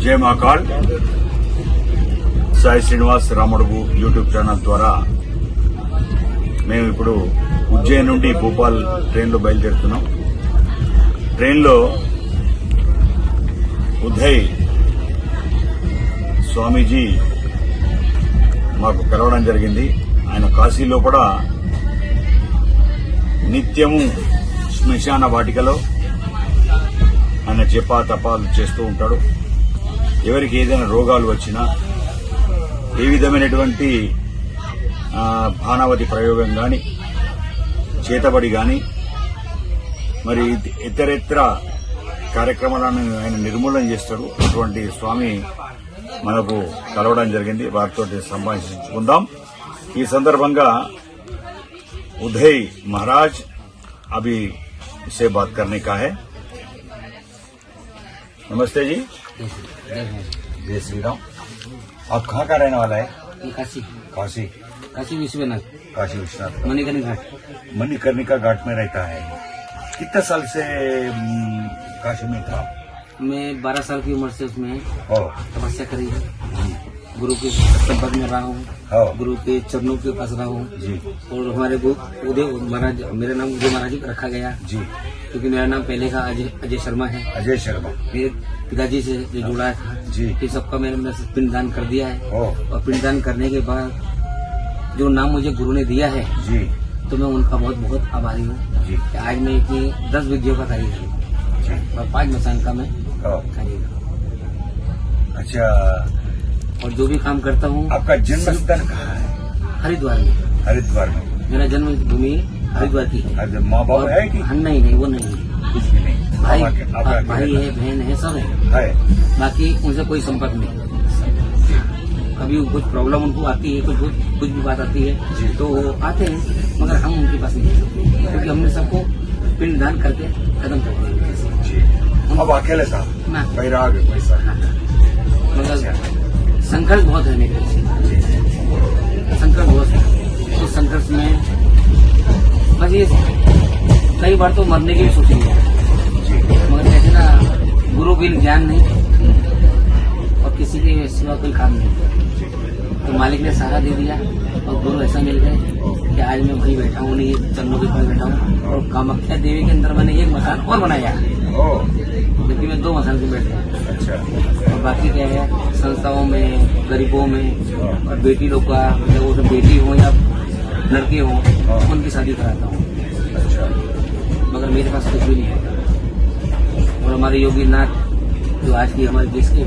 జై Mahakal Sai Srinivas Ramadugu YouTube channel ద్వారా మేము ఇప్పుడు ఉజ్జయిన్ నుండి భోపాల్ ట్రైన్లో బయలుదేరుతున్నాం. ట్రైన్లో ఉదయ్ స్వామీజీ మాకు కలవడం జరిగింది. ఆయన కాశీలో కూడా నిత్యము శ్మశాన వాటికలో ఆయన జపా తపాలు చేస్తూ ఉంటాడు. ఎవరికి ఏదైనా రోగాలు వచ్చినా ఏ విధమైనటువంటి భానావతి ప్రయోగం కానీ చేతబడి కానీ మరి ఇతరేతర కార్యక్రమాలను ఆయన నిర్మూలన చేస్తాడు. అటువంటి స్వామి మనకు కలవడం జరిగింది. వారితో సంభాషించుకుందాం. ఈ సందర్భంగా उदय महाराज अभी से बात करने का है. नमस्ते जी. जय श्री राम. आप कहाँ का रहने वाला है? काशी. काशी. काशी विश्वनाथ. काशी विश्वनाथ. मणिकर्णिका घाट. मणिकर्णिका घाट में रहता है. कितने साल से काशी में था? मैं 12 साल की उम्र से उसमें तपस्या करी है. गुरु के संपर्क में रहा हूँ. गुरु के चरणों के पास रहा हूँ जी. और हमारे उदय महाराज, मेरा नाम उदय महाराज रखा गया जी, क्योंकि मेरा नाम पहले का अजय शर्मा है. अजय शर्मा मेरे पिताजी से जो जुड़ा था जी. ये सबका मैंने पिंडदान कर दिया है. और पिंडदान करने के बाद जो नाम मुझे गुरु ने दिया है जी, तो मैं उनका बहुत बहुत आभारी हूँ जी. कि आज मैं इतनी 10 विधियों का कारीगर हूँ और 5 मसान का मैं कारीगर. अच्छा. और जो भी काम करता हूँ. आपका जन्म स्थान कहाँ है? हरिद्वार में. हरिद्वार में. मेरा जन्म भूमि हरिद्वार की है. माँ बाप है कि नहीं वो नहीं है. कुछ भी नहीं. भाई है, बहन है, सब है. बाकी उनसे कोई संपर्क नहीं. कभी कुछ प्रॉब्लम उनको आती है, कुछ भी बात आती है तो वो आते हैं, मगर हम उनके पास नहीं जाते क्योंकि हमने सबको पिंडदान करके खत्म कर दिया. अब अकेले था बैराग पैसा. मगर संघर्ष बहुत है मेरे पीछे. संघर्ष बहुत है. इस संघर्ष में बस ये कई बार तो मरने की भी सोचेंगे, मगर कहते ना गुरु बिन ज्ञान नहीं और किसी के सिवा कोई काम नहीं. तो मालिक ने सहारा दे दिया और गुरु ऐसा मिल गए कि आज मैं वहीं बैठा हूँ, नहीं चरणों के पास बैठा हूँ. और कामाख्या देवी के अंदर मैंने एक मसान और बनाया, जबकि मैं 2 मसान से बैठता हूँ. अच्छा. और बाकी क्या है, संस्थाओं में, गरीबों में और बेटी लोग का, वो बेटी हो या लड़के हो, उनकी शादी कराता हूँ. अच्छा. मगर मेरे पास कुछ भी नहीं है. और हमारे योगी नाथ जो आज की हमारे देश के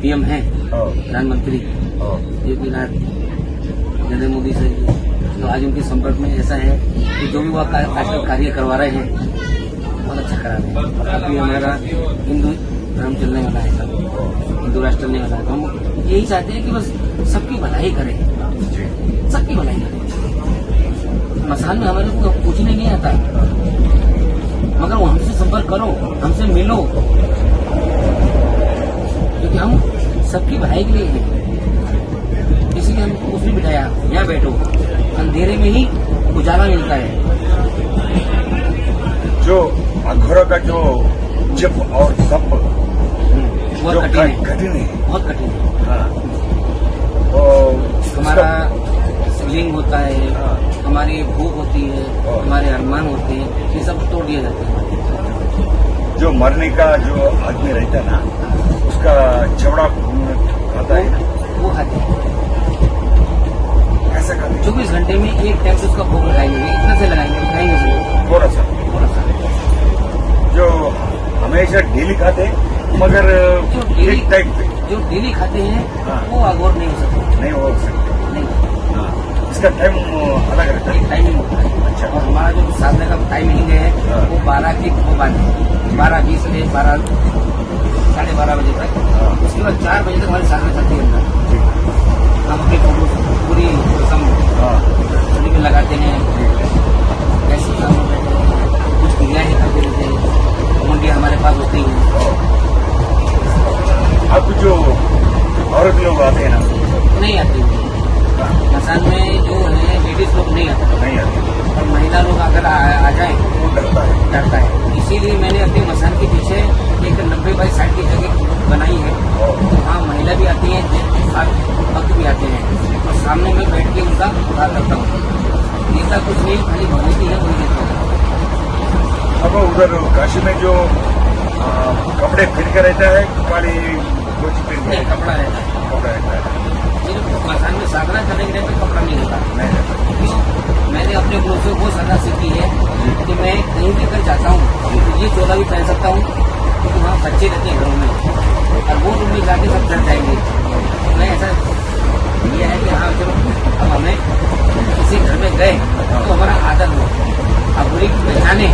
पीएम हैं, प्रधानमंत्री योगी नाथ नरेंद्र मोदी से, तो आज उनके संपर्क में ऐसा है कि जो भी वो आजकल कार्य करवा रहे हैं बहुत अच्छा करा रहे हैं. और अभी हमारा हिंदू धर्म चलने वाला है, सब हिंदू राष्ट्र चलने वाला है. तो हम यही चाहते हैं कि बस सबकी भलाई करें, सबकी भलाई करें. मसान में हमारे को पूछने नहीं आता, मगर वो हमसे संपर्क करो, हमसे मिलो, क्योंकि हम सबकी भलाई के लिए हैं. इसीलिए हमको उसने बिठाया, यहाँ बैठो, अंधेरे में ही उजाला मिलता है. जो अघोरा का जो जप और तप बहुत कठिन है, बहुत कठिन है. हमारा लिंग होता है, हमारी भूख होती है, हमारे अरमान होते हैं, ये सब तोड़ दिया जाता है. जो मरने का जो आदमी रहता है ना, उसका चवड़ा खाता है, वो खाते हैं. ऐसा खाते 24 घंटे में एक टाइम से उसका भोग लगाएंगे, इतना से लगाएंगे, खाएंगे थोड़ा सा. जो हमेशा डेली खाते मगर एक टाइम पे जो डेली खाते हैं वो अघोर नहीं हो सकते. नहीं हो सकते. नहीं. इसका टाइम अलग रहता है. टाइमिंग होता है. अच्छा. और हमारा जो साधना का टाइमिंग है वो 12 के बाद 12:20 से 12 साढ़े 12 बजे तक. उसके बाद 4 बजे तक हमारी साधना चलती है. हम अपने पूरी रस्म शरीर में लगाते हैं, कैसे काम बैठे हैं, कुछ क्रिया ही करते रहते हैं. मुंडिया हमारे पास होती है. अब जो औरत लोग आते हैं ना, नहीं आते. मसान में जो है लेडीज लोग नहीं आते. और महिला लोग अगर आ जाए तो डरता है. इसीलिए मैंने अपने मसान के पीछे एक 90 बाई 60 की जगह बनाई है नमस्कार करता हूँ। गीता कुछ नहीं, खाली भगवती है, कोई देता हूँ। अब उधर काशी में जो कपड़े पहन कर रहता है, खाली गोची पहन नहीं, के कपड़ा रहता है। कपड़ा रहता है। सिर्फ मसान में साधना करने के लिए तो कपड़ा नहीं रहता। नहीं रहता। क्यों? मैंने अपने गुरु से वो सलाह सीखी है कि मैं कहीं भी अगर जाता हूँ तो ये चोला भी पहन सकता हूँ, क्योंकि वहाँ बच्चे रहते हैं घरों में और वो रूम में जाके सब डर जाएंगे। तो मैं ऐसा ये है कि हाँ चलो अब हमें किसी घर में गए तो हमारा आदर हो, अघोरी की पहचाने,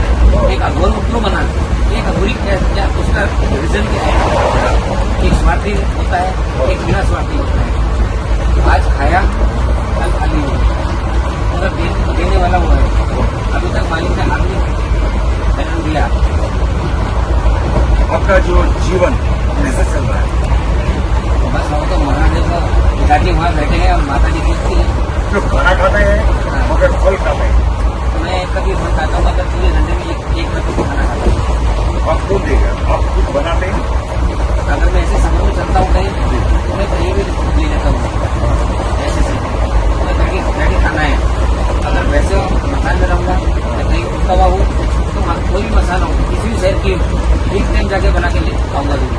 एक अघोर क्यों बना, एक अघोरी क्या उसका रीजन क्या है। एक स्वार्थी होता है, एक बिना स्वार्थी होता है। आज खाया कल खाली हो, मगर देने वाला वो है। अभी तक मालिक ने हाथ में पैटर्न दिया। आपका जो जीवन कैसे चल रहा है? बस वो तो महादेव का पिताजी वहाँ बैठे हैं और माता जी देखती है। जो खाना खाते हैं मगर फल खाते हैं, तो मैं कभी फल खाता हूँ, अगर 24 घंटे में एक बार तो खाना खाता हूँ। आप कौन देगा? आप खुद बनाते हैं? अगर मैं ऐसे समय में चलता हूँ कहीं तो मैं कहीं भी ले लेता हूँ ऐसे से, मैं बैठे खाना है। अगर वैसे मकान में रहूँगा या कहीं उठता हुआ हूँ तो कोई भी मसाला हो, किसी भी शहर की एक टाइम जाके बना के ले आऊँगा जरूर।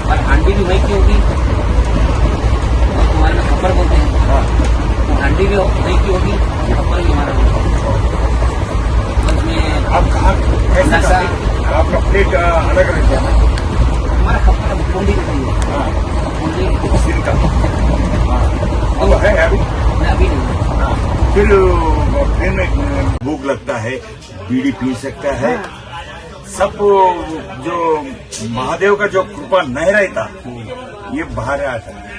और हांडी भी वही की होगी, और तुम्हारे में खप्पर बोलते हैं, तो हांडी भी वही की होगी, खप्पर भी हमारा होगा। उसमें आप कहाँ कैसे नशा- खाते हैं? आपका प्लेट अलग रहता है। हमारा खप्पर कुंडी रहती है, हाँ, कुंडी सिर का। हाँ, अब है अभी। मैं अभी नहीं हूँ। हाँ, फिर में भूख लगता है, बीड़ी पी सकता है, सब जो महादेव का जो कृपा नहीं रहता ये बाहर आता है।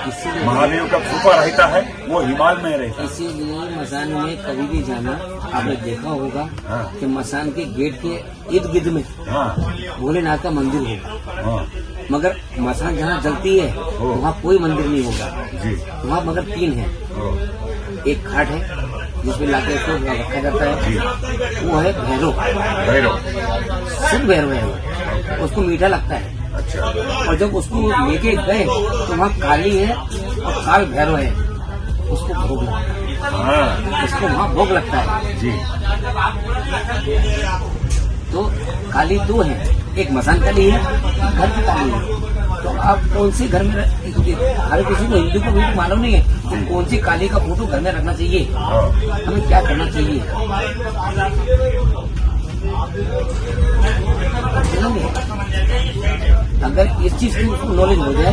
इसीलिए महादेव का कृपा रहता है वो हिमालय में रहता है। इसीलिए मसान में कभी भी जाना, आपने देखा होगा हाँ। कि मसान के गेट के इर्द गिर्द में हाँ भोलेनाथ का मंदिर होगा, हाँ मगर मसान जहाँ जलती है वहाँ कोई मंदिर नहीं होगा। जी। वहाँ मगर 3 है। ओ, एक घाट है जिसमें लाके उसको रखा जाता है, वो है भैरव, भैरव। शुद्ध भैरव है वो। उसको मीठा लगता है, अच्छा। और जब उसको लेके गए तो वहाँ काली है और काल भैरव है, उसको भोग लगता है, हाँ उसको वहाँ भोग लगता है। जी। तो काली 2 है, एक मसान काली है, घर की काली है। तो आप कौन सी घर में हर किसी को, हिंदू को भी तो मालूम नहीं है कि कौन सी काली का फोटो घर में रखना चाहिए, हाँ हमें क्या करना चाहिए। समझेंगे? अगर इस चीज की उसको नॉलेज हो जाए,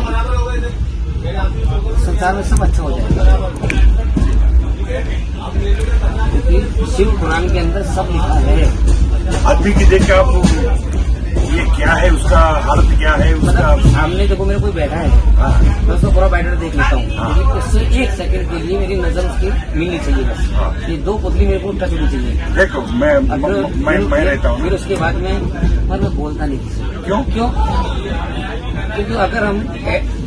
संसार में सब अच्छा हो जाएगा। क्योंकि शिव पुराण के अंदर सब लिखा है। आदमी की देख के आप ये क्या है, उसका हालत क्या है, उसका मतलब सामने देखो मेरा कोई बैठा है, हाँ मैं उसको पूरा बैटर देख लेता हूँ, हाँ। लेकिन उससे 1 सेकंड के लिए मेरी नजर उसकी मिलनी चाहिए बस। हाँ। ये 2 पुतली मेरे को टच होनी चाहिए। देखो मैं रहता हूँ। फिर उसके बाद में मैं बोलता नहीं किसी को। क्यों? क्योंकि अगर हम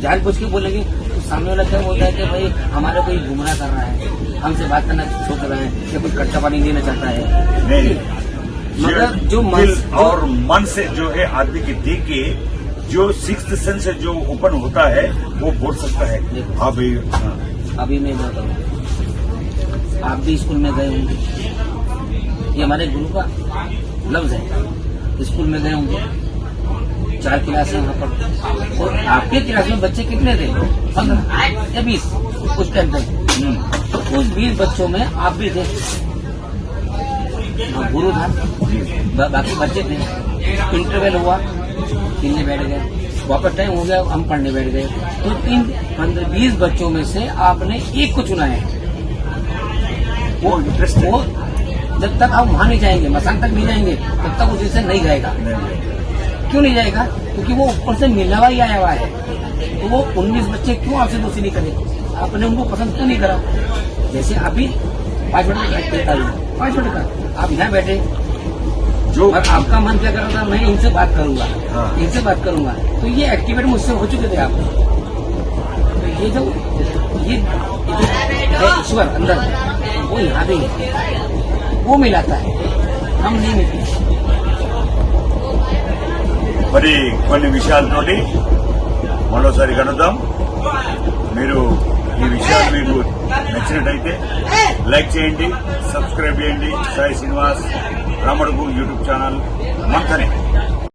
जानबूझ के बोलेंगे तो सामने वाला क्या बोलता है कि भाई हमारे कोई गुमराह कर रहा है, हमसे बात करना सोच रहा है, या कुछ कच्चा पानी लेना चाहता है। नहीं, मगर जो दिल और मन से जो है आदमी की देख के जो 6th सेंस जो ओपन होता है वो बोल सकता है। अभी हाँ, अभी मैं बोलता हूँ, आप भी स्कूल में गए होंगे, ये हमारे गुरु का लफ्ज है। स्कूल में गए होंगे, 4 क्लास है वहाँ पर, और आपके क्लास में बच्चे कितने थे? 15 या 20 उस टाइम पे। तो उस 20 बच्चों में आप भी थे, गुरु था, बाकी बच्चे थे। इंटरवल हुआ, खेलने बैठ गए, वापस टाइम हो गया, हम पढ़ने बैठ गए। तो इन 15-20 बच्चों में से आपने एक को चुना है। वो इंटरेस्ट वो जब तक आप वहां नहीं जाएंगे, मसान तक नहीं जाएंगे, तब तक वो जैसे नहीं जाएगा। क्यों नहीं जाएगा? क्योंकि वो ऊपर से मिला हुआ ही आया हुआ है। तो वो 19 बच्चे क्यों आपसे दोस्ती नहीं करे? आपने उनको पसंद क्यों नहीं करा? जैसे अभी 5 मिनट का 5 मिनट का आप यहाँ बैठे, जो और आपका मन क्या कर रहा था, मैं इनसे बात करूंगा, हाँ। इनसे बात करूंगा, तो ये एक्टिवेट मुझसे हो चुके थे आप। तो ये जो है ईश्वर अंदर, वो यहाँ भी है, वो मिलाता है, हम नहीं मिलते। మరి కొన్ని విషయాలతోటి మరోసారి కలుద్దాం. మీరు ఈ విషయాలు మీకు నచ్చినట్టయితే లైక్ చేయండి, సబ్స్క్రైబ్ చేయండి. Sai Srinivas Ramadugu YouTube channel మంథనే.